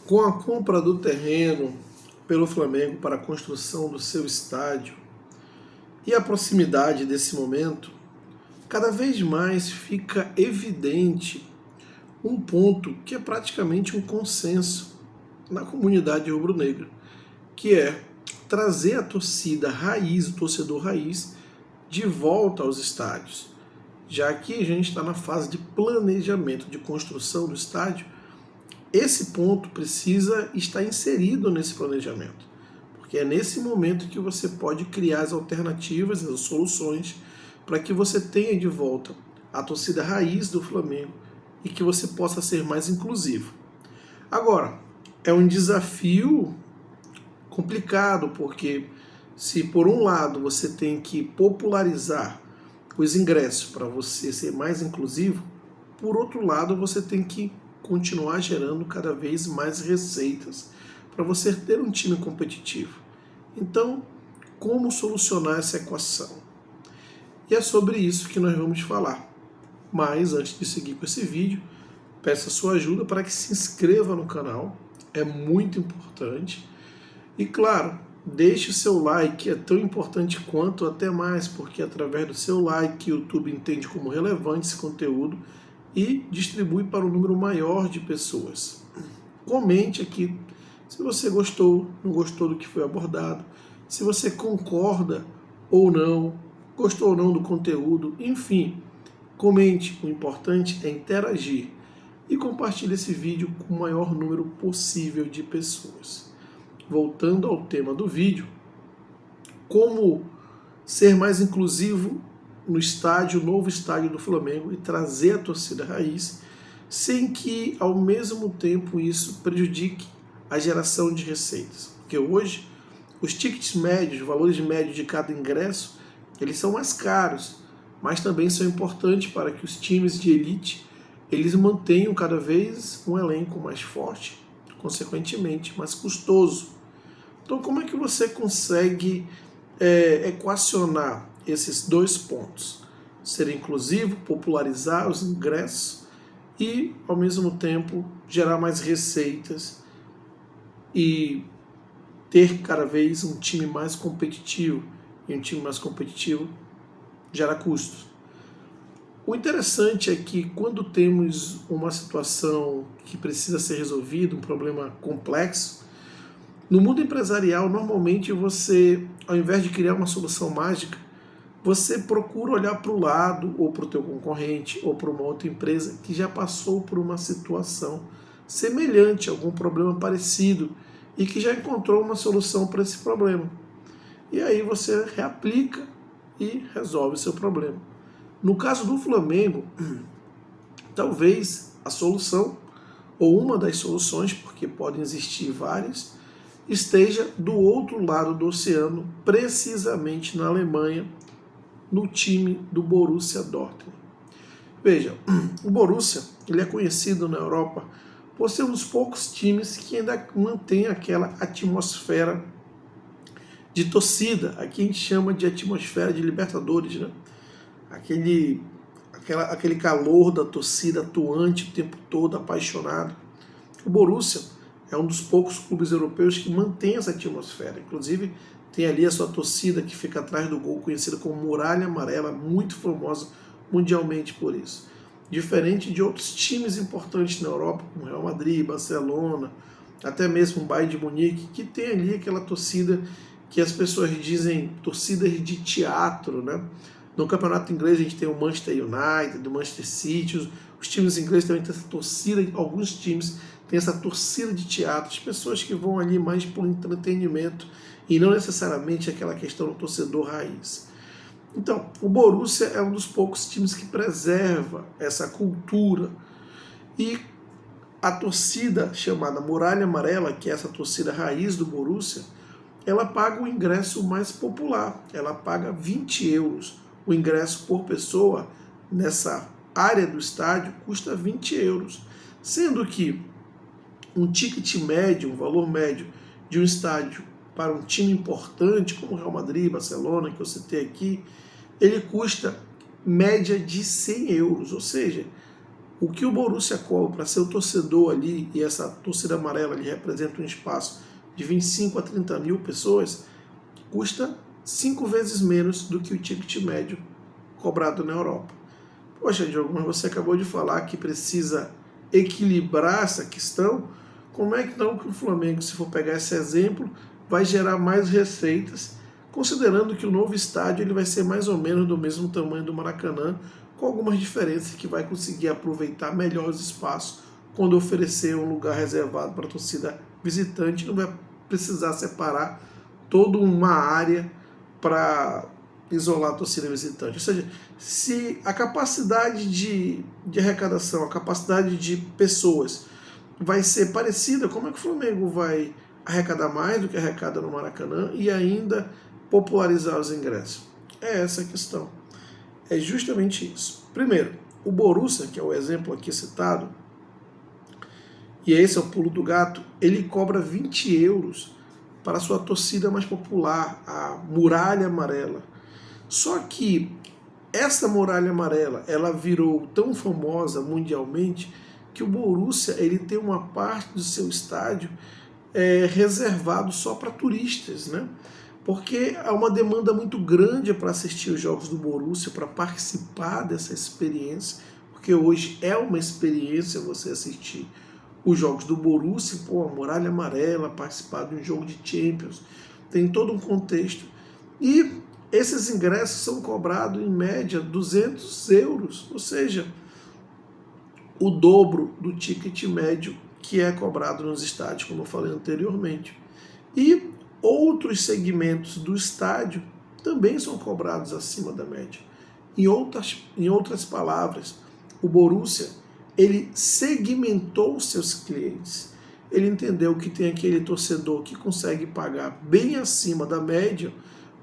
Com a compra do terreno pelo Flamengo para a construção do seu estádio e a proximidade desse momento, cada vez mais fica evidente um ponto que é praticamente um consenso na comunidade rubro-negra, que é trazer a torcida raiz, o torcedor raiz, de volta aos estádios, já que a gente está na fase de planejamento de construção do estádio. Esse ponto precisa estar inserido nesse planejamento, porque é nesse momento que você pode criar as alternativas, as soluções, para que você tenha de volta a torcida raiz do Flamengo e que você possa ser mais inclusivo. Agora, é um desafio complicado, porque se por um lado você tem que popularizar os ingressos para você ser mais inclusivo, por outro lado você tem que continuar gerando cada vez mais receitas para você ter um time competitivo. Então, como solucionar essa equação? E é sobre isso que nós vamos falar. Mas antes de seguir com esse vídeo, peço a sua ajuda para que se inscreva no canal, é muito importante. E claro, deixe o seu like, é tão importante quanto, até mais, porque através do seu like o YouTube entende como relevante esse conteúdo e distribui para um número maior de pessoas. Comente aqui se você gostou, não gostou do que foi abordado, se você concorda ou não, gostou ou não do conteúdo, enfim, comente. O importante é interagir e compartilhe esse vídeo com o maior número possível de pessoas. Voltando ao tema do vídeo, como ser mais inclusivo no estádio, novo estádio do Flamengo, e trazer a torcida raiz, sem que ao mesmo tempo isso prejudique a geração de receitas. Porque hoje os tickets médios, os valores médios de cada ingresso, eles são mais caros, mas também são importantes para que os times de elite eles mantenham cada vez um elenco mais forte, consequentemente mais custoso. Então, como é que você consegue equacionar esses dois pontos? Ser inclusivo, popularizar os ingressos e, ao mesmo tempo, gerar mais receitas e ter cada vez um time mais competitivo. E um time mais competitivo gera custos. O interessante é que quando temos uma situação que precisa ser resolvida, um problema complexo, no mundo empresarial, normalmente você, ao invés de criar uma solução mágica, você procura olhar para o lado, ou para o teu concorrente, ou para uma outra empresa que já passou por uma situação semelhante, algum problema parecido, e que já encontrou uma solução para esse problema. E aí você reaplica e resolve o seu problema. No caso do Flamengo, talvez a solução, ou uma das soluções, porque podem existir várias, esteja do outro lado do oceano, precisamente na Alemanha, no time do Borussia Dortmund. Veja, o Borussia ele é conhecido na Europa por ser um dos poucos times que ainda mantém aquela atmosfera de torcida. Aqui a gente chama de atmosfera de Libertadores, né? Aquele calor da torcida atuante o tempo todo, apaixonado. O Borussia é um dos poucos clubes europeus que mantém essa atmosfera. Inclusive, tem ali a sua torcida que fica atrás do gol, conhecida como Muralha Amarela, muito famosa mundialmente por isso. Diferente de outros times importantes na Europa, como Real Madrid, Barcelona, até mesmo o Bayern de Munique, que tem ali aquela torcida que as pessoas dizem torcidas de teatro, né? No campeonato inglês a gente tem o Manchester United, o Manchester City, os times ingleses também têm essa torcida, alguns times têm essa torcida de teatro, as pessoas que vão ali mais por entretenimento e não necessariamente aquela questão do torcedor raiz. Então, o Borussia é um dos poucos times que preserva essa cultura. E a torcida chamada Muralha Amarela, que é essa torcida raiz do Borussia, ela paga o ingresso mais popular, ela paga 20 euros. O ingresso por pessoa nessa área do estádio custa 20 euros, sendo que um ticket médio, um valor médio de um estádio para um time importante como Real Madrid, Barcelona, que eu citei aqui, ele custa média de 100 euros, ou seja, O que o Borussia cobra para ser o torcedor ali, e essa torcida amarela ali representa um espaço de 25 a 30 mil pessoas, custa 5 vezes menos do que o ticket médio cobrado na Europa. Poxa, Diogo, mas você acabou de falar que precisa equilibrar essa questão. Como é que então que o Flamengo, se for pegar esse exemplo, vai gerar mais receitas, considerando que o novo estádio ele vai ser mais ou menos do mesmo tamanho do Maracanã, com algumas diferenças que vai conseguir aproveitar melhor os espaços quando oferecer um lugar reservado para a torcida visitante, não vai precisar separar toda uma área para isolar a torcida visitante. Ou seja, se a capacidade de arrecadação, a capacidade de pessoas vai ser parecida, como é que o Flamengo vai arrecadar mais do que arrecada no Maracanã e ainda popularizar os ingressos? É essa a questão. É justamente isso. Primeiro, o Borussia, que é o exemplo aqui citado, e esse é o pulo do gato, ele cobra 20 euros para a sua torcida mais popular, a Muralha Amarela. Só que essa Muralha Amarela, ela virou tão famosa mundialmente que o Borussia ele tem uma parte do seu estádio reservado só para turistas, né? Porque há uma demanda muito grande para assistir os jogos do Borussia, para participar dessa experiência, porque hoje é uma experiência você assistir os jogos do Borussia, pô, a Muralha Amarela, participar de um jogo de Champions, tem todo um contexto. E esses ingressos são cobrados em média 200 euros, ou seja, o dobro do ticket médio que é cobrado nos estádios, como eu falei anteriormente. E outros segmentos do estádio também são cobrados acima da média. Em outras palavras, o Borussia ele segmentou seus clientes. Ele entendeu que tem aquele torcedor que consegue pagar bem acima da média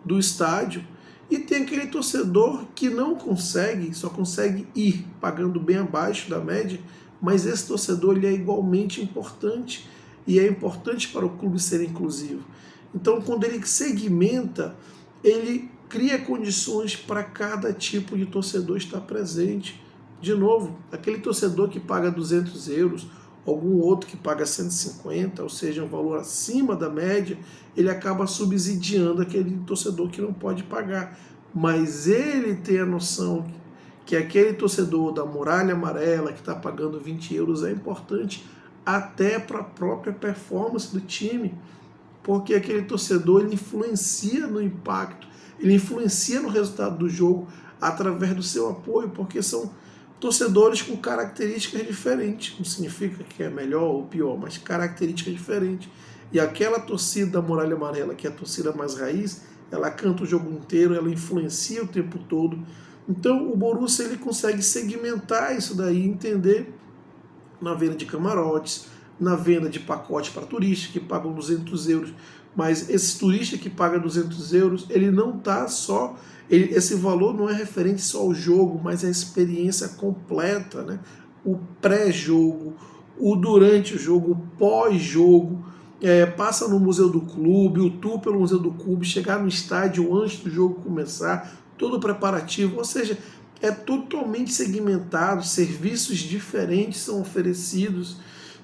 do estádio e tem aquele torcedor que não consegue, só consegue ir pagando bem abaixo da média, mas esse torcedor ele é igualmente importante e é importante para o clube ser inclusivo. Então, quando ele segmenta, ele cria condições para cada tipo de torcedor estar presente. De novo, aquele torcedor que paga 200 euros, algum outro que paga 150, ou seja, um valor acima da média, ele acaba subsidiando aquele torcedor que não pode pagar. Mas ele tem a noção que aquele torcedor da Muralha Amarela que está pagando 20 euros é importante até para a própria performance do time, porque aquele torcedor ele influencia no impacto, ele influencia no resultado do jogo através do seu apoio, porque são torcedores com características diferentes. Não significa que é melhor ou pior, mas características diferentes. E aquela torcida da Muralha Amarela, que é a torcida mais raiz, ela canta o jogo inteiro, ela influencia o tempo todo. Então o Borussia ele consegue segmentar isso daí, entender na venda de camarotes, na venda de pacote para turistas que pagam 200 euros. Mas esse turista que paga 200 euros, ele não está só... esse valor não é referente só ao jogo, mas à experiência completa, né? O pré-jogo, o durante o jogo, o pós-jogo, passa no Museu do Clube, o tour pelo Museu do Clube, chegar no estádio antes do jogo começar, todo preparativo, ou seja, é totalmente segmentado, serviços diferentes são oferecidos.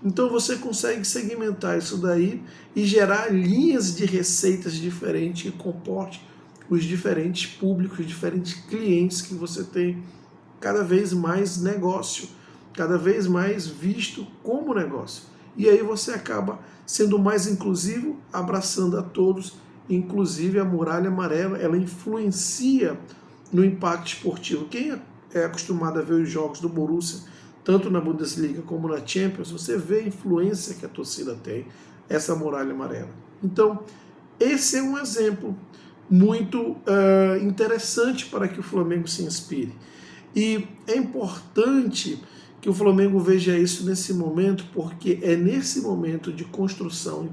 Então você consegue segmentar isso daí e gerar linhas de receitas diferentes que comportem os diferentes públicos, os diferentes clientes que você tem, cada vez mais negócio, cada vez mais visto como negócio. E aí você acaba sendo mais inclusivo, abraçando a todos, inclusive a Muralha Amarela, ela influencia no impacto esportivo. Quem é acostumado a ver os jogos do Borussia, tanto na Bundesliga como na Champions, você vê a influência que a torcida tem, essa Muralha Amarela. Então, esse é um exemplo muito interessante para que o Flamengo se inspire. E é importante que o Flamengo veja isso nesse momento, porque é nesse momento de construção,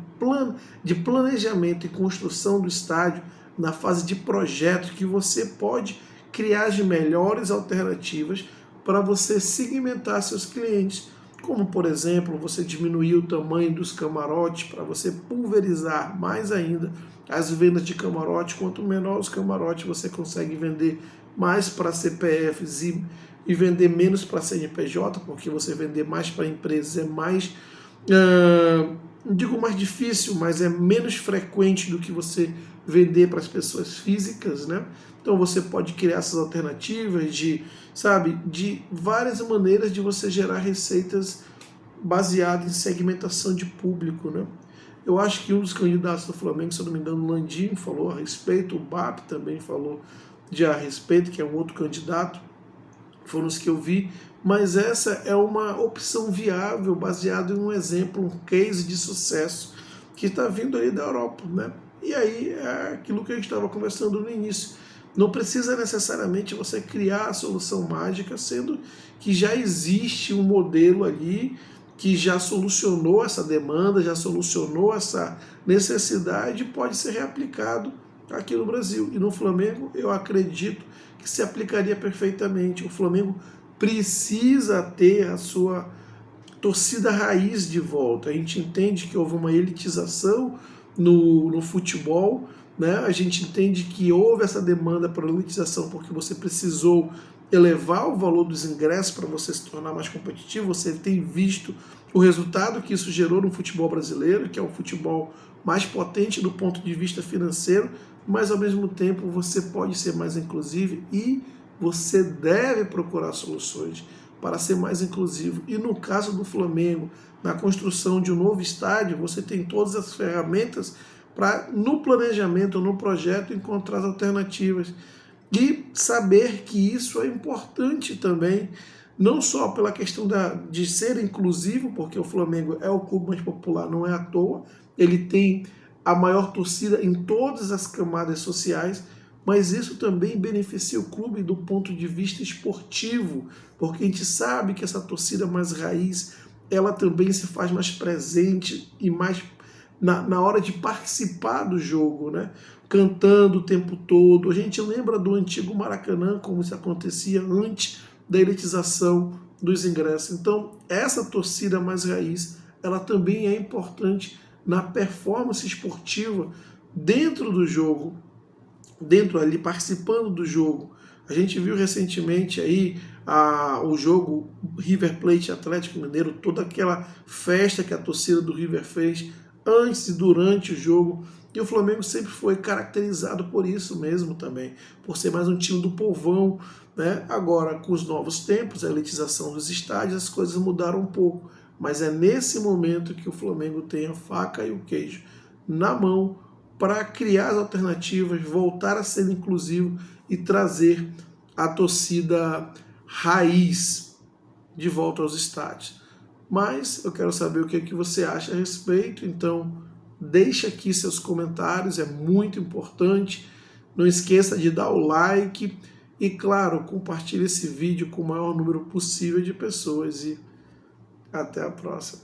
de planejamento e construção do estádio, na fase de projeto, que você pode criar as melhores alternativas para você segmentar seus clientes, como, por exemplo, você diminuir o tamanho dos camarotes para você pulverizar mais ainda as vendas de camarote. Quanto menor os camarotes, você consegue vender mais para CPFs e e vender menos para CNPJ, porque você vender mais para empresas é mais, não digo mais difícil, mas é menos frequente do que você vender para as pessoas físicas, né? Então você pode criar essas alternativas de várias maneiras de você gerar receitas baseadas em segmentação de público, né? Eu acho que um dos candidatos do Flamengo, se eu não me engano, o Landim falou a respeito, o BAP também falou a respeito, que é um outro candidato, foram os que eu vi, mas essa é uma opção viável, baseada em um exemplo, um case de sucesso que está vindo aí da Europa, né? E aí é aquilo que a gente estava conversando no início. Não precisa necessariamente você criar a solução mágica, sendo que já existe um modelo ali que já solucionou essa demanda, já solucionou essa necessidade e pode ser reaplicado aqui no Brasil. E no Flamengo, eu acredito que se aplicaria perfeitamente. O Flamengo precisa ter a sua torcida raiz de volta. A gente entende que houve uma elitização no futebol, né? A gente entende que houve essa demanda por elitização porque você precisou elevar o valor dos ingressos para você se tornar mais competitivo. Você tem visto o resultado que isso gerou no futebol brasileiro, que é o futebol mais potente do ponto de vista financeiro, mas ao mesmo tempo você pode ser mais inclusivo e você deve procurar soluções para ser mais inclusivo. E no caso do Flamengo, na construção de um novo estádio, você tem todas as ferramentas para, no planejamento, no projeto, encontrar as alternativas. E saber que isso é importante também, não só pela questão de ser inclusivo, porque o Flamengo é o clube mais popular, não é à toa, ele tem a maior torcida em todas as camadas sociais, mas isso também beneficia o clube do ponto de vista esportivo, porque a gente sabe que essa torcida mais raiz, ela também se faz mais presente e mais na hora de participar do jogo, né? Cantando o tempo todo. A gente lembra do antigo Maracanã, como isso acontecia antes da elitização dos ingressos. Então, essa torcida mais raiz, ela também é importante na performance esportiva dentro do jogo, dentro ali, participando do jogo. A gente viu recentemente aí o jogo River Plate Atlético Mineiro, toda aquela festa que a torcida do River fez antes e durante o jogo. E o Flamengo sempre foi caracterizado por isso mesmo também, por ser mais um time do povão, né? Agora, com os novos tempos, a elitização dos estádios, as coisas mudaram um pouco. Mas é nesse momento que o Flamengo tem a faca e o queijo na mão para criar as alternativas, voltar a ser inclusivo e trazer a torcida raiz de volta aos estádios. Mas eu quero saber o que você acha a respeito, então deixa aqui seus comentários, é muito importante. Não esqueça de dar o like e, claro, compartilhe esse vídeo com o maior número possível de pessoas e até a próxima.